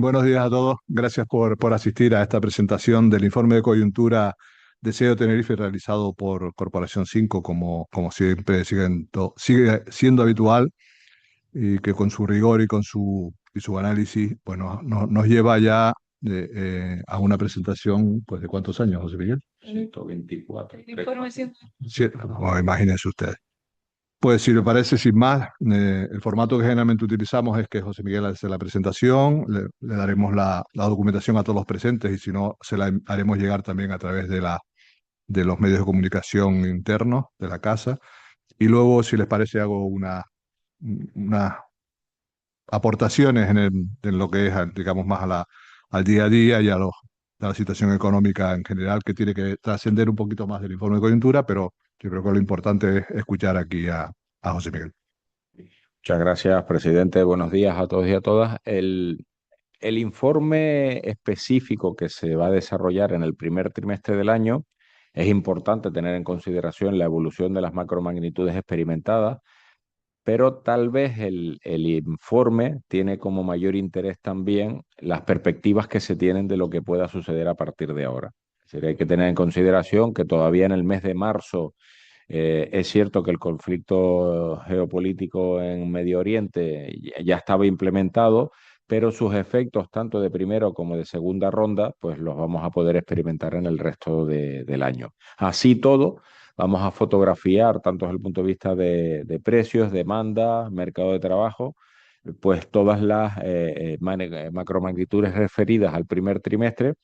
Buenos días a todos. Gracias por asistir a esta presentación del informe de coyuntura de CEO Tenerife realizado por Corporación 5, como siempre sigue siendo habitual y que con su rigor y su análisis nos lleva ya a una presentación pues, ¿de cuántos años, José Miguel? 124. Información. Sí, bueno, imagínense ustedes. Pues si le parece, sin más, el formato que generalmente utilizamos es que José Miguel hace la presentación, le daremos la documentación a todos los presentes y si no, se la haremos llegar también a través de los medios de comunicación internos de la casa. Y luego, si les parece, hago unas aportaciones en lo que es, digamos, más al día a día y a la situación económica en general, que tiene que trascender un poquito más del informe de coyuntura, pero yo creo que lo importante es escuchar aquí a José Miguel. Muchas gracias, presidente. Buenos días a todos y a todas. El informe específico que se va a desarrollar en el primer trimestre del año es importante tener en consideración la evolución de las macromagnitudes experimentadas, pero tal vez el informe tiene como mayor interés también las perspectivas que se tienen de lo que pueda suceder a partir de ahora. Es decir, hay que tener en consideración que todavía en el mes de marzo es cierto que el conflicto geopolítico en Medio Oriente ya estaba implementado, pero sus efectos, tanto de primero como de segunda ronda, pues los vamos a poder experimentar en el resto del año. Así todo, vamos a fotografiar, tanto desde el punto de vista de precios, demanda, mercado de trabajo, pues todas las macromagnitudes referidas al primer trimestre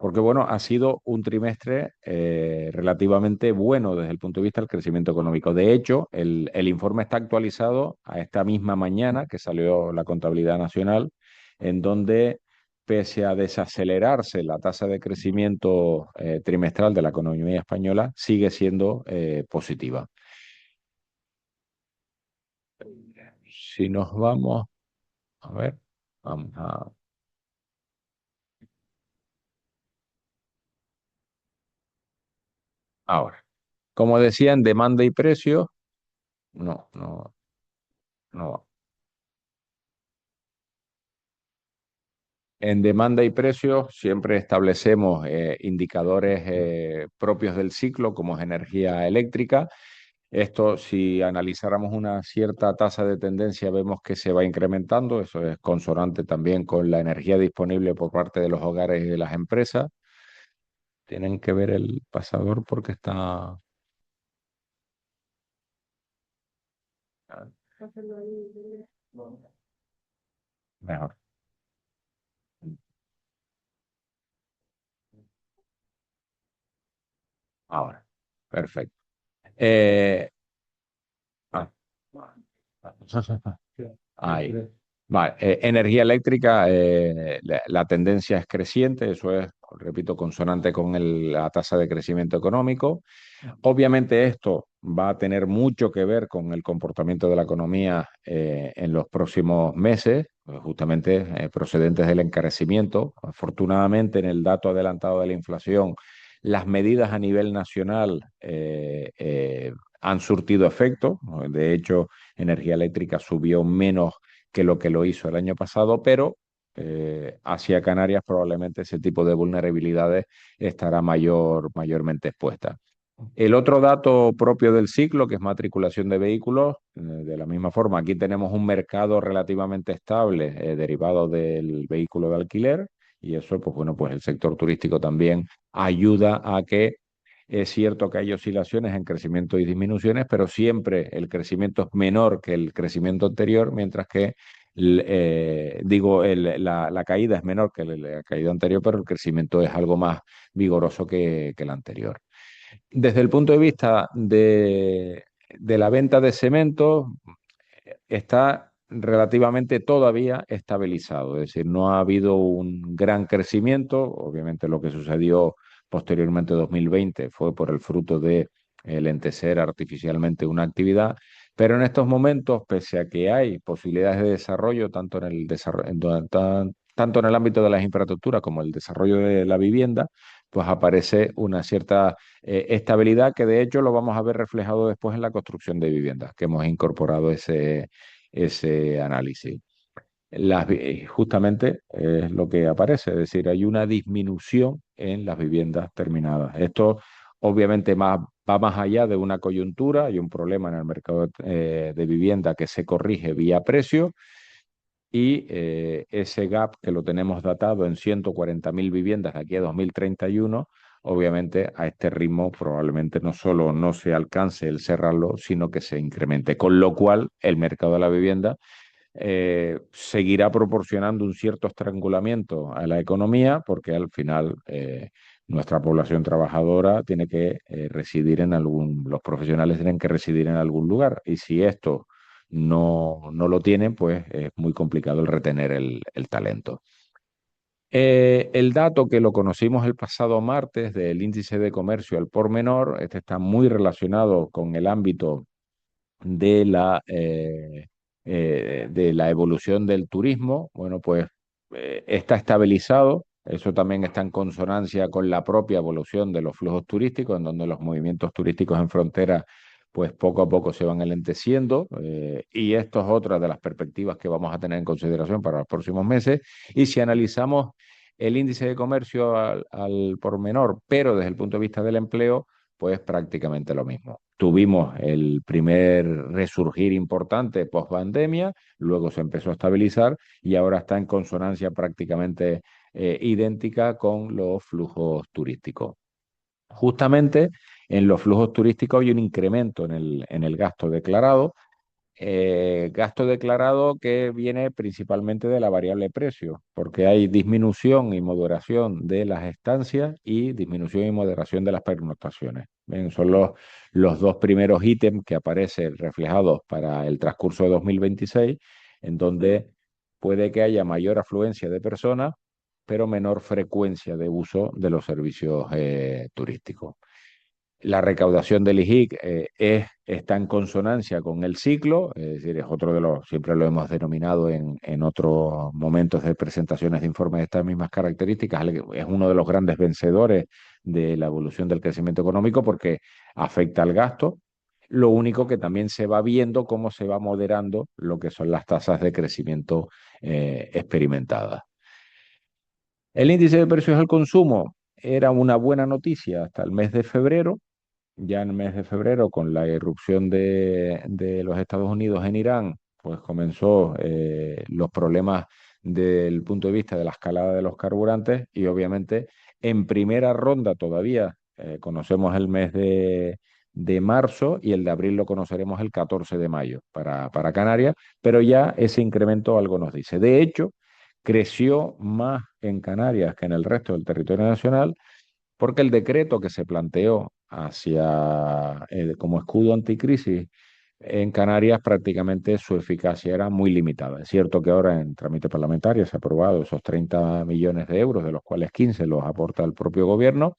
porque bueno, ha sido un trimestre relativamente bueno desde el punto de vista del crecimiento económico. De hecho, el informe está actualizado a esta misma mañana que salió la contabilidad nacional, en donde, pese a desacelerarse la tasa de crecimiento trimestral de la economía española, sigue siendo positiva. Si nos vamos, a ver, vamos a... Ahora, como decía, en demanda y precios, no. En demanda y precios siempre establecemos indicadores propios del ciclo, como es energía eléctrica. Esto, si analizáramos una cierta tasa de tendencia, vemos que se va incrementando. Eso es consonante también con la energía disponible por parte de los hogares y de las empresas. Tienen que ver el pasador porque está... Mejor. Ahora. Perfecto. Eh, ah. Ahí. Vale, energía eléctrica, la tendencia es creciente, eso es, repito, consonante con la tasa de crecimiento económico. Obviamente esto va a tener mucho que ver con el comportamiento de la economía en los próximos meses, pues justamente procedentes del encarecimiento. Afortunadamente, en el dato adelantado de la inflación, las medidas a nivel nacional han surtido efecto. De hecho, energía eléctrica subió menos que lo hizo el año pasado, pero hacia Canarias probablemente ese tipo de vulnerabilidades estará mayormente expuesta. El otro dato propio del ciclo, que es matriculación de vehículos, de la misma forma, aquí tenemos un mercado relativamente estable derivado del vehículo de alquiler y eso, pues bueno, pues el sector turístico también ayuda a que es cierto que hay oscilaciones en crecimiento y disminuciones, pero siempre el crecimiento es menor que el crecimiento anterior, mientras que la caída es menor que la caída anterior, pero el crecimiento es algo más vigoroso que el anterior. Desde el punto de vista de la venta de cemento, está relativamente todavía estabilizado, es decir, no ha habido un gran crecimiento, obviamente lo que sucedió posteriormente en 2020 fue por el fruto de lentecer artificialmente una actividad, pero en estos momentos, pese a que hay posibilidades de desarrollo, tanto en el ámbito de las infraestructuras como el desarrollo de la vivienda, pues aparece una cierta estabilidad que de hecho lo vamos a ver reflejado después en la construcción de viviendas, que hemos incorporado ese análisis. justamente es lo que aparece, es decir, hay una disminución en las viviendas terminadas. Esto obviamente va más allá de una coyuntura, hay un problema en el mercado de vivienda que se corrige vía precio y ese gap que lo tenemos datado en 140.000 viviendas de aquí a 2031, obviamente a este ritmo probablemente no solo no se alcance el cerrarlo, sino que se incremente, con lo cual el mercado de la vivienda seguirá proporcionando un cierto estrangulamiento a la economía porque al final nuestra población trabajadora tiene que residir en los profesionales tienen que residir en algún lugar y si esto no lo tienen, pues es muy complicado el retener el talento. El dato que lo conocimos el pasado martes del índice de comercio al por menor, este está muy relacionado con el ámbito de de la evolución del turismo, bueno, pues está estabilizado. Eso también está en consonancia con la propia evolución de los flujos turísticos, en donde los movimientos turísticos en frontera, pues poco a poco se van alenteciendo. Y esto es otra de las perspectivas que vamos a tener en consideración para los próximos meses. Y si analizamos el índice de comercio al por menor, pero desde el punto de vista del empleo, pues prácticamente lo mismo. Tuvimos el primer resurgir importante post pandemia, luego se empezó a estabilizar y ahora está en consonancia prácticamente idéntica con los flujos turísticos. Justamente en los flujos turísticos hay un incremento en el gasto declarado, gasto declarado que viene principalmente de la variable precio, porque hay disminución y moderación de las estancias y disminución y moderación de las pernoctaciones. Bien, son los dos primeros ítems que aparecen reflejados para el transcurso de 2026, en donde puede que haya mayor afluencia de personas, pero menor frecuencia de uso de los servicios turísticos. La recaudación del IJIC está en consonancia con el ciclo, es decir, es otro de los, siempre lo hemos denominado en otros momentos de presentaciones de informes de estas mismas características, es uno de los grandes vencedores de la evolución del crecimiento económico porque afecta al gasto. Lo único que también se va viendo cómo se va moderando lo que son las tasas de crecimiento experimentadas. El índice de precios al consumo era una buena noticia hasta el mes de febrero. Ya en el mes de febrero, con la irrupción de los Estados Unidos en Irán, pues comenzó los problemas del punto de vista de la escalada de los carburantes y obviamente en primera ronda todavía conocemos el mes de marzo y el de abril lo conoceremos el 14 de mayo para Canarias, pero ya ese incremento algo nos dice. De hecho, creció más en Canarias que en el resto del territorio nacional porque el decreto que se planteó como escudo anticrisis en Canarias prácticamente su eficacia era muy limitada. Es cierto que ahora en trámite parlamentario se ha aprobado esos 30 millones de euros, de los cuales 15 los aporta el propio gobierno,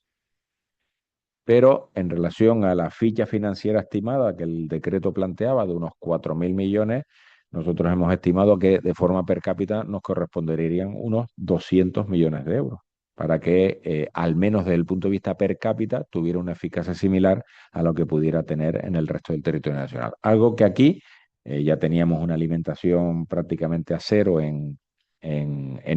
pero en relación a la ficha financiera estimada que el decreto planteaba de unos 4.000 millones, nosotros hemos estimado que de forma per cápita nos corresponderían unos 200 millones de euros para que, al menos desde el punto de vista per cápita, tuviera una eficacia similar a lo que pudiera tener en el resto del territorio nacional. Algo que aquí ya teníamos una alimentación prácticamente a cero en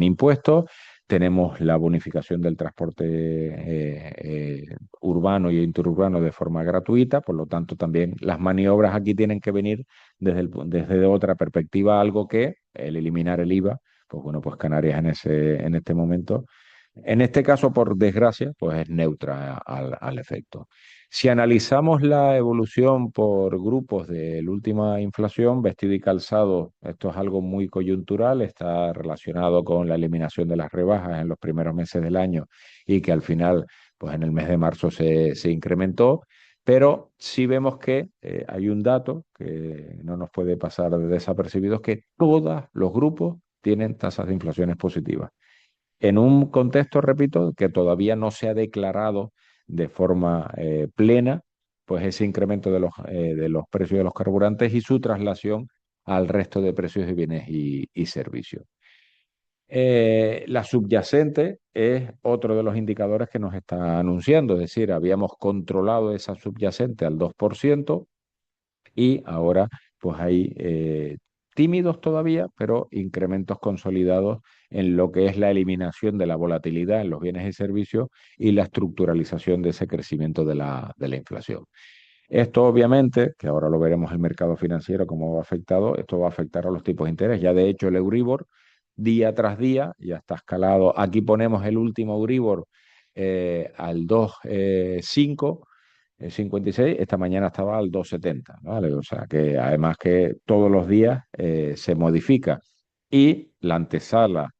impuestos, tenemos la bonificación del transporte urbano y interurbano de forma gratuita, por lo tanto también las maniobras aquí tienen que venir desde otra perspectiva, algo que el eliminar el IVA, pues bueno, pues Canarias en este momento, en este caso por desgracia, pues es neutra al efecto. Si analizamos la evolución por grupos de la última inflación, vestido y calzado, esto es algo muy coyuntural, está relacionado con la eliminación de las rebajas en los primeros meses del año y que al final, pues en el mes de marzo se incrementó, pero sí vemos que hay un dato que no nos puede pasar desapercibido, es que todos los grupos tienen tasas de inflaciones positivas en un contexto, repito, que todavía no se ha declarado de forma plena, pues ese incremento de los precios de los carburantes y su traslación al resto de precios de bienes y servicios. La subyacente es otro de los indicadores que nos está anunciando, es decir, habíamos controlado esa subyacente al 2% y ahora pues hay tímidos todavía, pero incrementos consolidados en lo que es la eliminación de la volatilidad en los bienes y servicios y la estructuralización de ese crecimiento de la inflación. Esto obviamente, que ahora lo veremos el mercado financiero cómo va afectado, esto va a afectar a los tipos de interés. Ya de hecho el Euribor día tras día ya está escalado. Aquí ponemos el último Euribor al 2,5, 56, esta mañana estaba al 2,70, ¿vale? O sea que además que todos los días se modifica y la antesala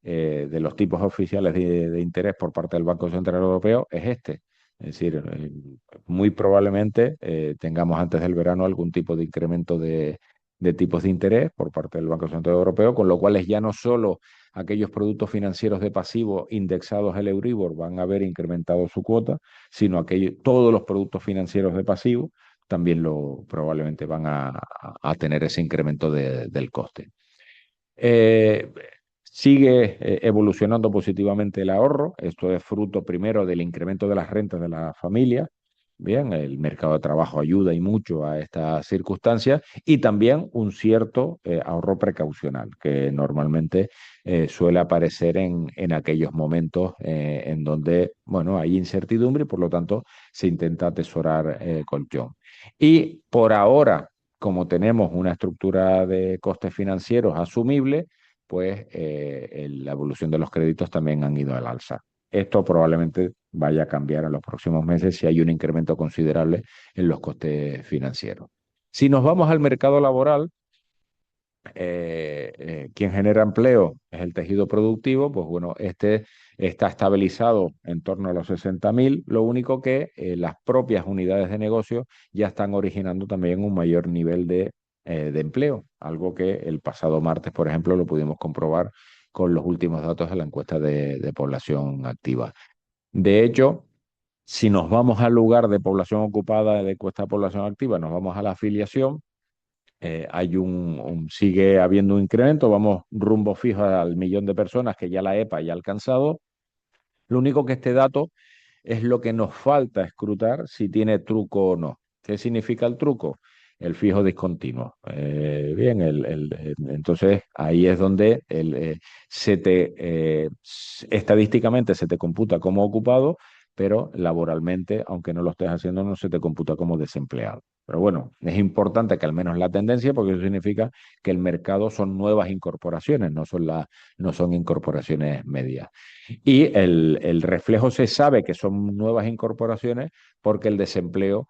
de los tipos oficiales de interés por parte del Banco Central Europeo es este. Es decir, muy probablemente tengamos antes del verano algún tipo de incremento de tipos de interés por parte del Banco Central Europeo, con lo cual es ya no solo aquellos productos financieros de pasivo indexados al Euribor van a haber incrementado su cuota, sino todos los productos financieros de pasivo también probablemente van a tener ese incremento del coste. Eh, Sigue evolucionando positivamente el ahorro. Esto es fruto primero del incremento de las rentas de las familias. Bien, el mercado de trabajo ayuda y mucho a estas circunstancias y también un cierto ahorro precaucional que normalmente suele aparecer en aquellos momentos en donde, bueno, hay incertidumbre y por lo tanto se intenta atesorar colchón. Y por ahora, como tenemos una estructura de costes financieros asumible, pues la evolución de los créditos también han ido al alza. Esto probablemente vaya a cambiar en los próximos meses si hay un incremento considerable en los costes financieros. Si nos vamos al mercado laboral, quien genera empleo es el tejido productivo, pues bueno, este está estabilizado en torno a los 60.000, lo único que las propias unidades de negocio ya están originando también un mayor nivel de empleo, algo que el pasado martes, por ejemplo, lo pudimos comprobar con los últimos datos de la encuesta de población activa. De hecho, si nos vamos al lugar de población ocupada de encuesta de población activa, nos vamos a la afiliación, sigue habiendo un incremento, vamos rumbo fijo al millón de personas que ya la EPA ya ha alcanzado. Lo único que este dato es lo que nos falta escrutar si tiene truco o no. ¿Qué significa el truco? El fijo discontinuo. Bien, entonces ahí es donde estadísticamente se te computa como ocupado, pero laboralmente, aunque no lo estés haciendo, no se te computa como desempleado. Pero bueno, es importante que al menos la tendencia, porque eso significa que el mercado son nuevas incorporaciones, no son incorporaciones medias. Y el reflejo se sabe que son nuevas incorporaciones porque el desempleo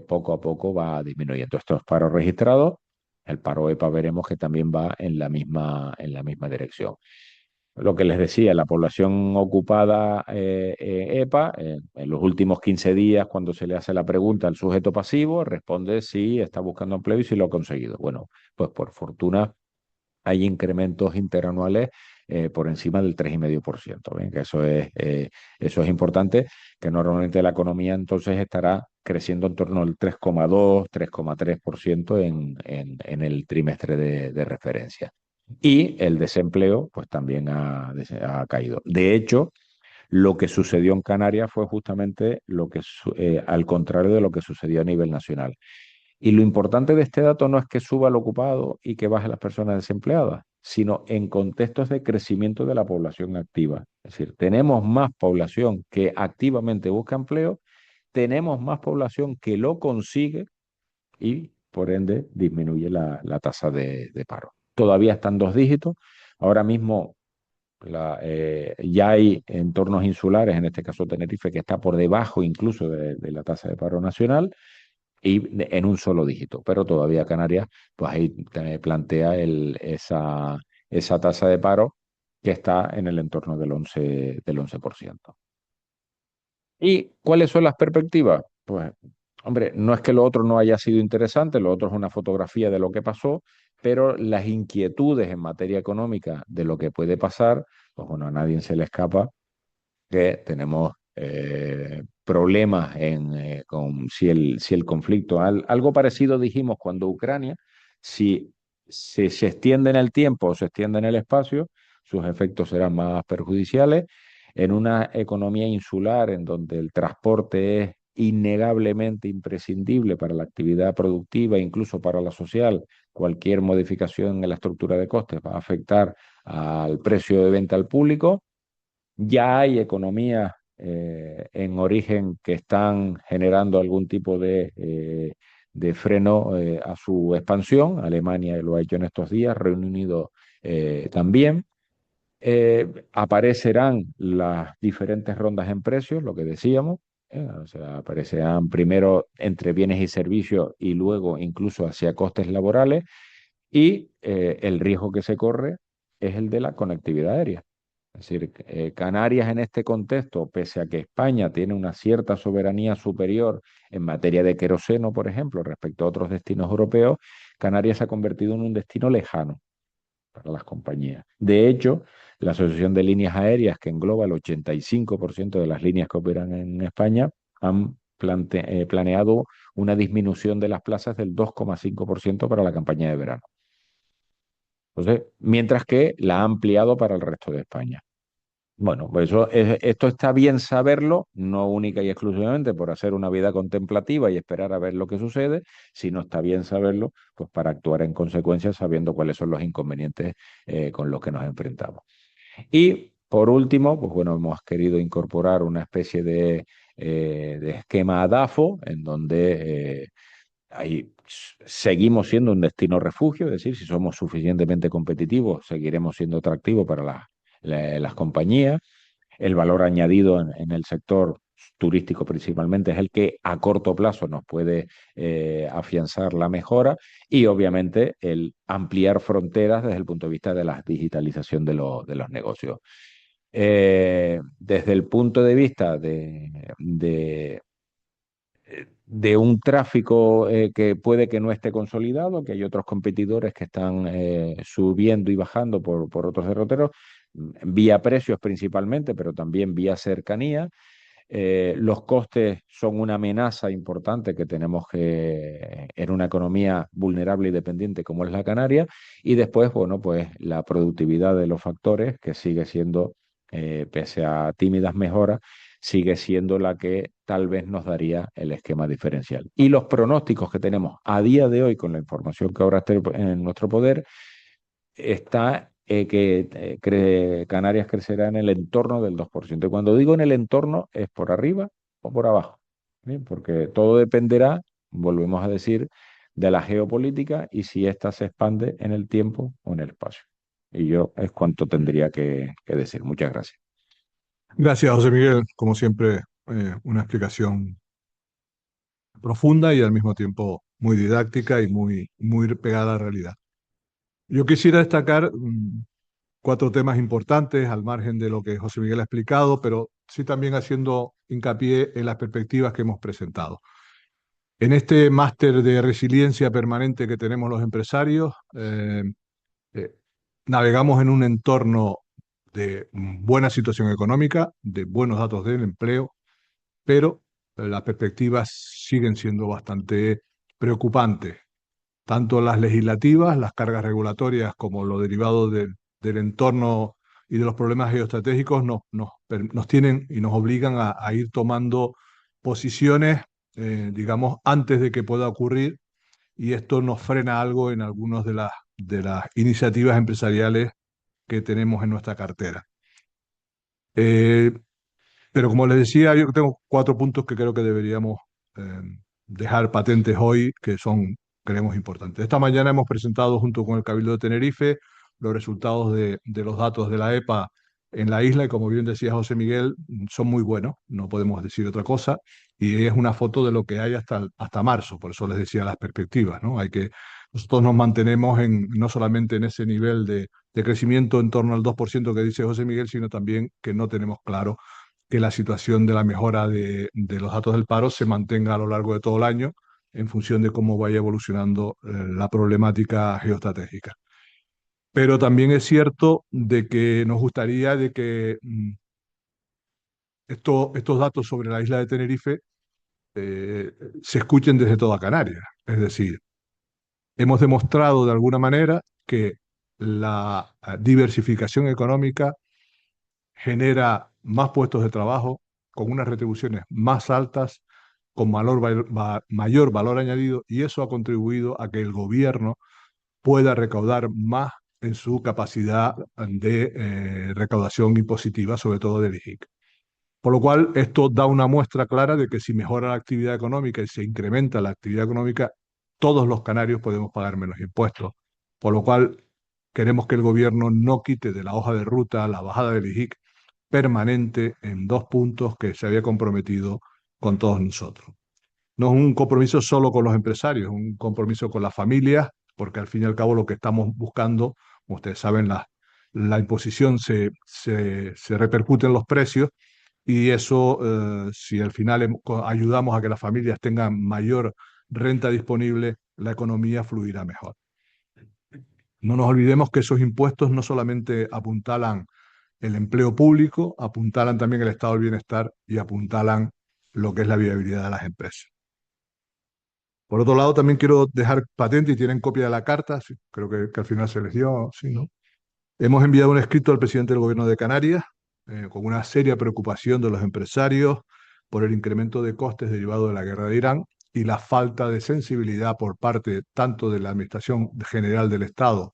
poco a poco va disminuyendo. Estos paros registrados, el paro EPA veremos que también va en la misma dirección. Lo que les decía, la población ocupada EPA, en los últimos 15 días, cuando se le hace la pregunta al sujeto pasivo, responde si está buscando empleo y si lo ha conseguido. Bueno, pues por fortuna hay incrementos interanuales por encima del 3,5%. ¿Bien? Que eso es importante, que normalmente la economía entonces estará creciendo en torno al 3,2, 3,3% en el trimestre de referencia. Y el desempleo pues también ha caído. De hecho, lo que sucedió en Canarias fue justamente al contrario de lo que sucedió a nivel nacional. Y lo importante de este dato no es que suba el ocupado y que baje las personas desempleadas, sino en contextos de crecimiento de la población activa. Es decir, tenemos más población que activamente busca empleo, tenemos más población que lo consigue y por ende disminuye la tasa de paro. Todavía están dos dígitos. Ahora mismo ya hay entornos insulares, en este caso Tenerife, que está por debajo incluso de la tasa de paro nacional y en un solo dígito, pero todavía Canarias, pues ahí plantea esa tasa de paro que está en el entorno del 11%. ¿Y cuáles son las perspectivas? Pues, hombre, no es que lo otro no haya sido interesante, lo otro es una fotografía de lo que pasó, pero las inquietudes en materia económica de lo que puede pasar, pues bueno, a nadie se le escapa que tenemos problemas con si el conflicto, algo parecido dijimos cuando Ucrania, si se extiende en el tiempo o se extiende en el espacio, sus efectos serán más perjudiciales. En una economía insular en donde el transporte es innegablemente imprescindible para la actividad productiva, incluso para la social, cualquier modificación en la estructura de costes va a afectar al precio de venta al público. Ya hay economías en origen que están generando algún tipo de freno a su expansión. Alemania lo ha hecho en estos días, Reino Unido también. Aparecerán las diferentes rondas en precios, lo que decíamos. O sea, aparecerán primero entre bienes y servicios y luego incluso hacia costes laborales. Y el riesgo que se corre es el de la conectividad aérea. Es decir, Canarias en este contexto, pese a que España tiene una cierta soberanía superior en materia de queroseno, por ejemplo, respecto a otros destinos europeos, Canarias se ha convertido en un destino lejano para las compañías. De hecho, la Asociación de Líneas Aéreas, que engloba el 85% de las líneas que operan en España, han planeado una disminución de las plazas del 2,5% para la campaña de verano. Entonces, mientras que la ha ampliado para el resto de España. Bueno, pues esto está bien saberlo, no única y exclusivamente por hacer una vida contemplativa y esperar a ver lo que sucede, sino está bien saberlo pues para actuar en consecuencia sabiendo cuáles son los inconvenientes con los que nos enfrentamos. Y por último, pues bueno, hemos querido incorporar una especie de esquema ADAFO en donde ahí seguimos siendo un destino refugio, es decir, si somos suficientemente competitivos, seguiremos siendo atractivos para las compañías. El valor añadido en el sector turístico principalmente es el que a corto plazo nos puede afianzar la mejora y obviamente el ampliar fronteras desde el punto de vista de la digitalización de los negocios. Desde el punto de vista de un tráfico que puede que no esté consolidado, que hay otros competidores que están subiendo y bajando por otros derroteros, vía precios principalmente, pero también vía cercanía. Los costes son una amenaza importante que tenemos en una economía vulnerable y dependiente como es la Canaria. Y después, bueno, pues la productividad de los factores, que sigue siendo, pese a tímidas mejoras, sigue siendo la que tal vez nos daría el esquema diferencial. Y los pronósticos que tenemos a día de hoy con la información que ahora está en nuestro poder, está que Canarias crecerá en el entorno del 2%. Y cuando digo en el entorno, es por arriba o por abajo, ¿bien? Porque todo dependerá, volvemos a decir, de la geopolítica y si ésta se expande en el tiempo o en el espacio. Y yo es cuanto tendría que decir. Muchas gracias. Gracias, José Miguel. Como siempre, una explicación profunda y al mismo tiempo muy didáctica y muy pegada a la realidad. Yo quisiera destacar cuatro temas importantes al margen de lo que José Miguel ha explicado, pero sí también haciendo hincapié en las perspectivas que hemos presentado. En este máster de resiliencia permanente que tenemos los empresarios, eh, navegamos en un entorno de buena situación económica, de buenos datos del empleo, pero las perspectivas siguen siendo bastante preocupantes. Tanto las legislativas, las cargas regulatorias, como lo derivado del entorno y de los problemas geoestratégicos nos tienen y nos obligan a ir tomando posiciones, digamos, antes de que pueda ocurrir, y esto nos frena algo en algunas de las iniciativas empresariales que tenemos en nuestra cartera. Eh, pero como les decía, yo tengo cuatro puntos que creo que deberíamos eh, dejar patentes hoy, que son, creemos, importantes. Esta mañana hemos presentado junto con el Cabildo de Tenerife los resultados de los datos de la EPA en la isla y como bien decía José Miguel, son muy buenos, no podemos decir otra cosa, y es una foto de lo que hay hasta marzo, por eso les decía las perspectivas, ¿no? Nosotros nos mantenemos no solamente en ese nivel de crecimiento en torno al 2% que dice José Miguel, sino también que no tenemos claro que la situación de la mejora de los datos del paro se mantenga a lo largo de todo el año en función de cómo vaya evolucionando la problemática geoestratégica. Pero también es cierto de que nos gustaría de que estos datos sobre la isla de Tenerife eh, se escuchen desde toda Canarias. Es decir, hemos demostrado de alguna manera que la diversificación económica genera más puestos de trabajo con unas retribuciones más altas, con mayor valor añadido, y eso ha contribuido a que el gobierno pueda recaudar más en su capacidad de recaudación impositiva, sobre todo del IGIC. Por lo cual, esto da una muestra clara de que si mejora la actividad económica y se incrementa la actividad económica, todos los canarios podemos pagar menos impuestos. Por lo cual, queremos que el gobierno no quite de la hoja de ruta la bajada del IGIC permanente en 2 puntos que se había comprometido con todos nosotros. No es un compromiso solo con los empresarios, es un compromiso con las familias, porque al fin y al cabo lo que estamos buscando, como ustedes saben, la imposición se repercute en los precios y eso, si al final ayudamos a que las familias tengan mayor renta disponible, la economía fluirá mejor. No nos olvidemos que esos impuestos no solamente apuntalan el empleo público, apuntalan también el estado del bienestar y apuntalan lo que es la viabilidad de las empresas. Por otro lado, también quiero dejar patente, y tienen copia de la carta, sí, creo que al final se les dio, sí, ¿no? Hemos enviado un escrito al presidente del Gobierno de Canarias con una seria preocupación de los empresarios por el incremento de costes derivado de la guerra de Irán y la falta de sensibilidad por parte tanto de la Administración General del Estado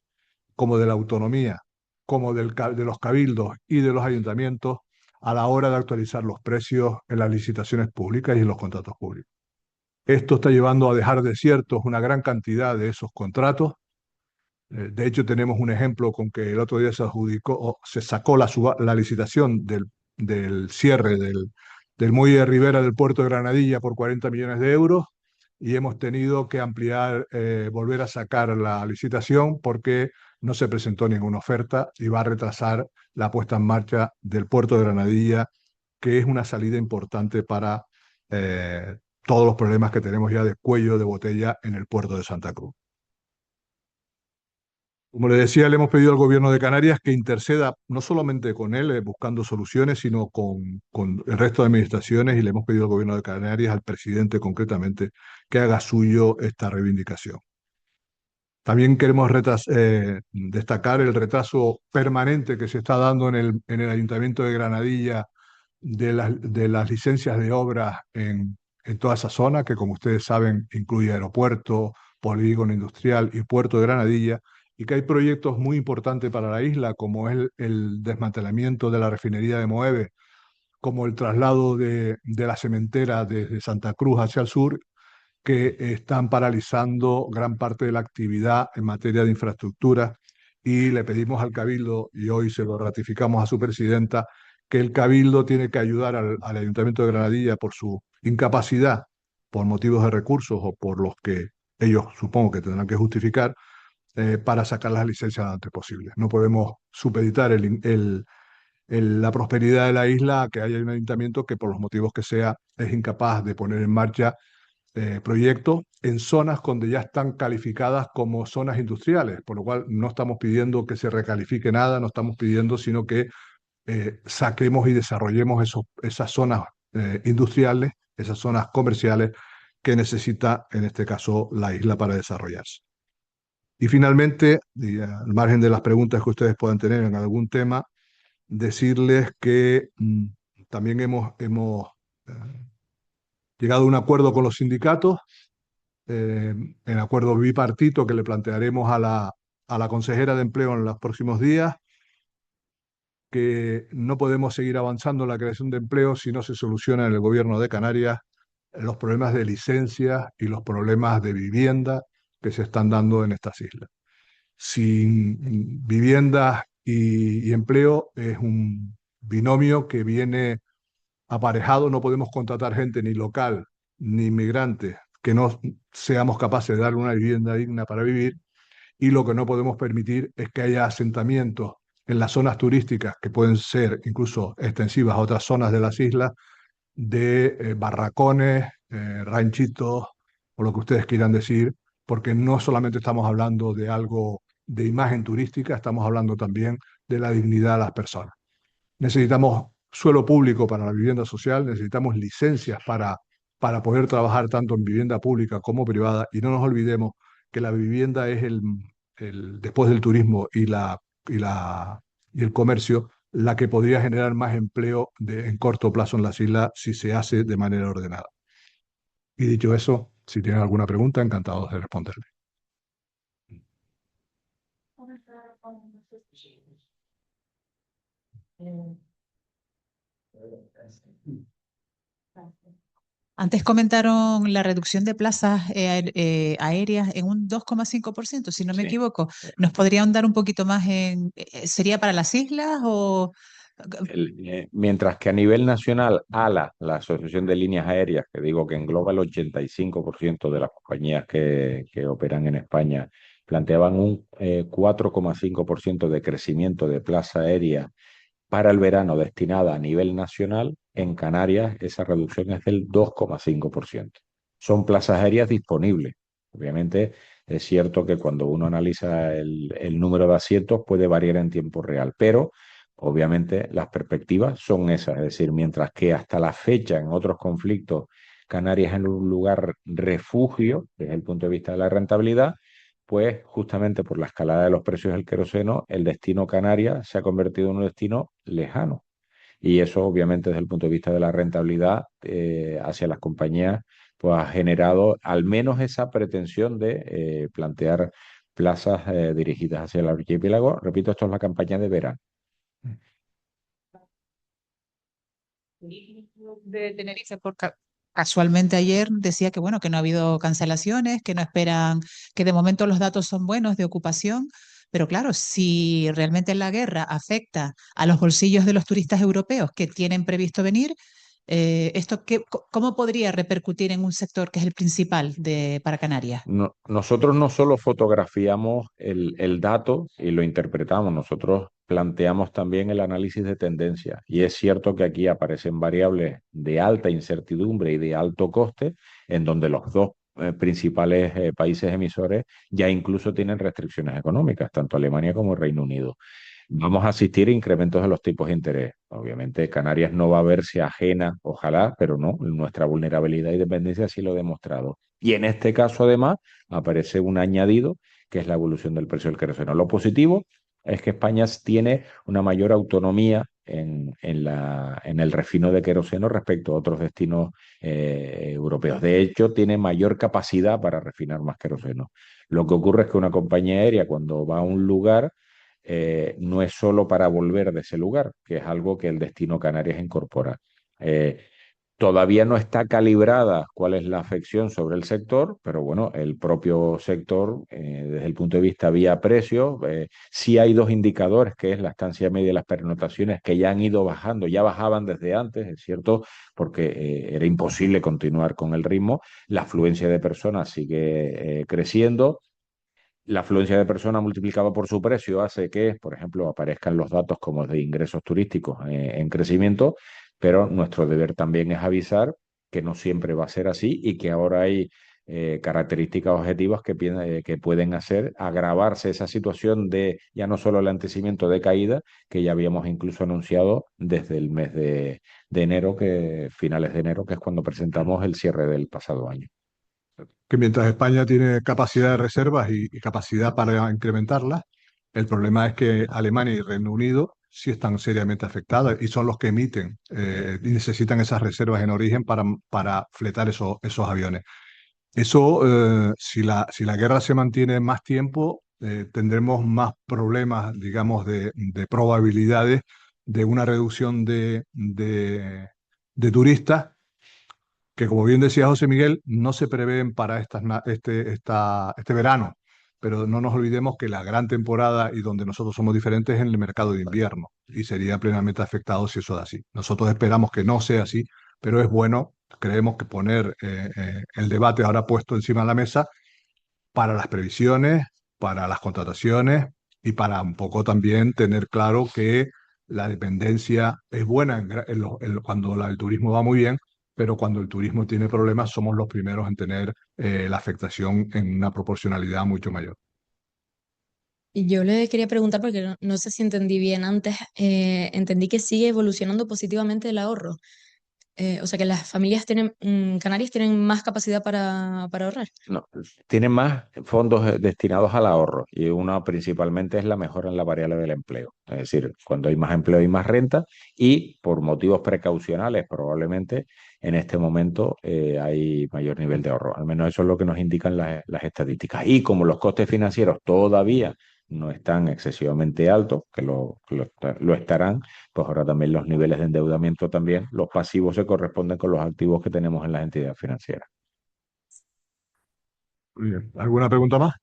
como de la autonomía, como de los cabildos y de los ayuntamientos a la hora de actualizar los precios en las licitaciones públicas y en los contratos públicos. Esto está llevando a dejar desiertos una gran cantidad de esos contratos. De hecho, tenemos un ejemplo con que el otro día se adjudicó, o se sacó la licitación del cierre del muelle de Ribera del puerto de Granadilla por 40 millones de euros y hemos tenido que ampliar, volver a sacar la licitación porque no se presentó ninguna oferta y va a retrasar la puesta en marcha del puerto de Granadilla, que es una salida importante para todos los problemas que tenemos ya de cuello de botella en el puerto de Santa Cruz. Como le decía, le hemos pedido al gobierno de Canarias que interceda no solamente con él buscando soluciones, sino con el resto de administraciones y le hemos pedido al gobierno de Canarias, al presidente concretamente, que haga suyo esta reivindicación. También queremos destacar el retraso permanente que se está dando en el Ayuntamiento de Granadilla de las licencias de obras en toda esa zona, que como ustedes saben incluye aeropuerto, polígono industrial y puerto de Granadilla, y que hay proyectos muy importantes para la isla, como es el desmantelamiento de la refinería de Moeve, como el traslado de la cementera desde Santa Cruz hacia el sur, que están paralizando gran parte de la actividad en materia de infraestructura y le pedimos al Cabildo, y hoy se lo ratificamos a su presidenta, que el Cabildo tiene que ayudar al Ayuntamiento de Granadilla por su incapacidad, por motivos de recursos o por los que ellos supongo que tendrán que justificar, para sacar las licencias lo antes posible. No podemos supeditar la prosperidad de la isla a que haya un ayuntamiento que por los motivos que sea es incapaz de poner en marcha proyectos en zonas donde ya están calificadas como zonas industriales, por lo cual no estamos pidiendo que se recalifique nada, no estamos pidiendo sino que saquemos y desarrollemos esas zonas industriales, esas zonas comerciales que necesita, en este caso, la isla para desarrollarse. Y finalmente, y al margen de las preguntas que ustedes puedan tener en algún tema, decirles que también hemos llegado a un acuerdo con los sindicatos, en acuerdo bipartito que le plantearemos a la consejera de Empleo en los próximos días, que no podemos seguir avanzando en la creación de empleo si no se soluciona en el gobierno de Canarias los problemas de licencias y los problemas de vivienda que se están dando en estas islas. Sin viviendas y empleo es un binomio que viene aparejado, no podemos contratar gente ni local ni inmigrante que no seamos capaces de darle una vivienda digna para vivir, y lo que no podemos permitir es que haya asentamientos en las zonas turísticas que pueden ser incluso extensivas a otras zonas de las islas de barracones, ranchitos o lo que ustedes quieran decir, porque no solamente estamos hablando de algo de imagen turística, estamos hablando también de la dignidad de las personas. Necesitamos suelo público para la vivienda social, necesitamos licencias para poder trabajar tanto en vivienda pública como privada, y no nos olvidemos que la vivienda es después del turismo y el comercio, la que podría generar más empleo en corto plazo en las islas si se hace de manera ordenada. Y dicho eso, si tienen alguna pregunta, encantado de responderle. Antes comentaron la reducción de plazas aéreas en un 2,5%, si no me Sí. equivoco. ¿Nos podrían dar un poquito más sería para las islas o? Mientras que a nivel nacional, ALA, la Asociación de Líneas Aéreas, que digo que engloba el 85% de las compañías que operan en España, planteaban un 4,5% de crecimiento de plaza aérea para el verano destinada a nivel nacional. En Canarias esa reducción es del 2,5%. Son plazas aéreas disponibles. Obviamente es cierto que cuando uno analiza el número de asientos puede variar en tiempo real, pero obviamente las perspectivas son esas. Es decir, mientras que hasta la fecha en otros conflictos Canarias es un lugar refugio desde el punto de vista de la rentabilidad, pues justamente por la escalada de los precios del queroseno, el destino Canarias se ha convertido en un destino lejano. Y eso, obviamente, desde el punto de vista de la rentabilidad hacia las compañías, pues ha generado al menos esa pretensión de plantear plazas dirigidas hacia el archipiélago. Repito, esto es la campaña de verano. De Tenerife, porque casualmente ayer decía que bueno, que no ha habido cancelaciones, que no esperan, que de momento los datos son buenos de ocupación, pero claro, si realmente la guerra afecta a los bolsillos de los turistas europeos que tienen previsto venir, ¿cómo podría repercutir en un sector que es el principal para Canarias? Nosotros no solo fotografiamos el dato y lo interpretamos, nosotros planteamos también el análisis de tendencia. Y es cierto que aquí aparecen variables de alta incertidumbre y de alto coste, en donde los dos principales países emisores ya incluso tienen restricciones económicas, tanto Alemania como Reino Unido. Vamos a asistir a incrementos de los tipos de interés. Obviamente, Canarias no va a verse ajena, ojalá, pero no, nuestra vulnerabilidad y dependencia sí lo ha demostrado. Y en este caso, además, aparece un añadido, que es la evolución del precio del queroseno. Lo positivo es que España tiene una mayor autonomía en el refino de queroseno respecto a otros destinos europeos. De hecho, tiene mayor capacidad para refinar más queroseno. Lo que ocurre es que una compañía aérea, cuando va a un lugar, no es solo para volver de ese lugar, que es algo que el destino Canarias incorpora. Eh, Todavía no está calibrada cuál es la afección sobre el sector, pero bueno, el propio sector, desde el punto de vista vía precio, sí hay dos indicadores, que es la estancia media y las pernotaciones, que ya han ido bajando, ya bajaban desde antes, es cierto, porque era imposible continuar con el ritmo. La afluencia de personas sigue creciendo. La afluencia de personas multiplicada por su precio hace que, por ejemplo, aparezcan los datos como de ingresos turísticos en crecimiento, pero nuestro deber también es avisar que no siempre va a ser así y que ahora hay características objetivas que pueden hacer agravarse esa situación de ya no solo el antecedimiento de caída, que ya habíamos incluso anunciado desde el mes de enero, finales de enero, que es cuando presentamos el cierre del pasado año. Que mientras España tiene capacidad de reservas y capacidad para incrementarlas, el problema es que Alemania y Reino Unido sí están seriamente afectadas y son los que emiten y necesitan esas reservas en origen para fletar esos aviones. Eso, si la guerra se mantiene más tiempo, tendremos más problemas, digamos, de probabilidades de una reducción de turistas que, como bien decía José Miguel, no se prevén para este verano. Pero no nos olvidemos que la gran temporada y donde nosotros somos diferentes es en el mercado de invierno y sería plenamente afectado si eso es así. Nosotros esperamos que no sea así, pero es bueno, creemos que poner el debate ahora puesto encima de la mesa para las previsiones, para las contrataciones y para un poco también tener claro que la dependencia es buena cuando el turismo va muy bien, pero cuando el turismo tiene problemas somos los primeros en tener la afectación en una proporcionalidad mucho mayor. Y yo le quería preguntar, porque no sé si entendí bien antes, entendí que sigue evolucionando positivamente el ahorro. O sea que las familias tienen, Canarias tienen más capacidad para ahorrar. No, tienen más fondos destinados al ahorro y una principalmente es la mejora en la variable del empleo. Es decir, cuando hay más empleo hay más renta y por motivos precaucionales probablemente en este momento hay mayor nivel de ahorro. Al menos eso es lo que nos indican las estadísticas. Y como los costes financieros todavía no están excesivamente altos, que lo estarán, pues ahora también los niveles de endeudamiento también, los pasivos se corresponden con los activos que tenemos en las entidades financieras. Muy bien. ¿Alguna pregunta más?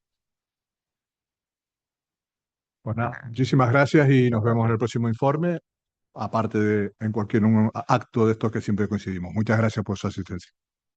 Pues nada, muchísimas gracias y nos vemos en el próximo informe, aparte de en cualquier acto de estos que siempre coincidimos. Muchas gracias por su asistencia.